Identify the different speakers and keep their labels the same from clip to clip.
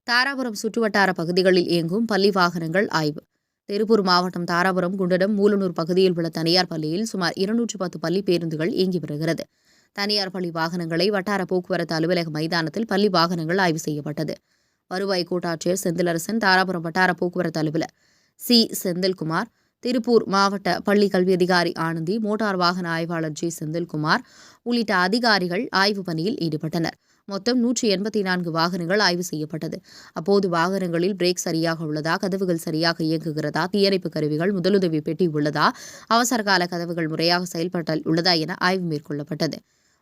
Speaker 1: தாராபுரம் சுற்றுவட்டார பகுதிகளில் இயங்கும் பள்ளி வாகனங்கள் ஆய்வு. திருப்பூர் மாவட்டம் தாராபுரம், குண்டடம், மூலனூர் பகுதியில் உள்ள தனியார் பள்ளியில் சுமார் 210 பள்ளி பேருந்துகள் இயங்கி வருகிறது. தனியார் பள்ளி வாகனங்களை வட்டார போக்குவரத்து அலுவலக மைதானத்தில் பள்ளி வாகனங்கள் ஆய்வு செய்யப்பட்டது. வருவாய் கோட்டாட்சியர் செந்திலரசன், தாராபுரம் வட்டார போக்குவரத்து அலுவலர் சி. செந்தில்குமார், திருப்பூர் மாவட்ட பள்ளி கல்வி அதிகாரி ஆனந்தி, மோட்டார் வாகன ஆய்வாளர் ஜி. செந்தில்குமார் உள்ளிட்ட அதிகாரிகள் ஆய்வு பணியில் ஈடுபட்டனர். மொத்தம் 184 வாகனங்கள் ஆய்வு செய்யப்பட்டது. அப்போது வாகனங்களில் பிரேக் சரியாக உள்ளதா, கதவுகள் சரியாக இயங்குகிறதா, தீயணைப்பு கருவிகள், முதலுதவி பெட்டி உள்ளதா, அவசரகால கதவுகள் முறையாக செயல்பட்டல் உள்ளதா என ஆய்வு மேற்கொள்ளப்பட்டது.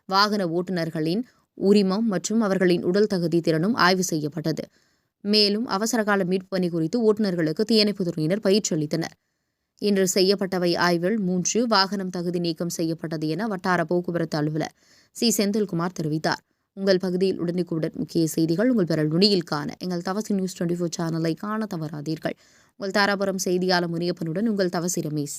Speaker 1: வாகன ஓட்டுநர்களின் உரிமம் மற்றும் அவர்களின் உடல் தகுதி திறனும் ஆய்வு செய்யப்பட்டது. மேலும் அவசரகால மீட்பு பணி குறித்து ஓட்டுநர்களுக்கு தீயணைப்புத் துறையினர் பயிற்சி அளித்தனர். இன்று செய்யப்பட்டவை ஆய்வில் 3 வாகனம் தகுதி நீக்கம் செய்யப்பட்டது என வட்டார போக்குவரத்து அலுவலர் சி. செந்தில்குமார் தெரிவித்தார். உங்கள் பகுதியில் உடனுக்குடன் முக்கிய செய்திகள் உங்கள் விரல் நுனியில் காண எங்கள் தவசி நியூஸ் 24 சேனலை காண தவறாதீர்கள். உங்கள் தாராபுரம் செய்தியாளர் முனியப்பனுடன் உங்கள் தவசி ரமேஷ்.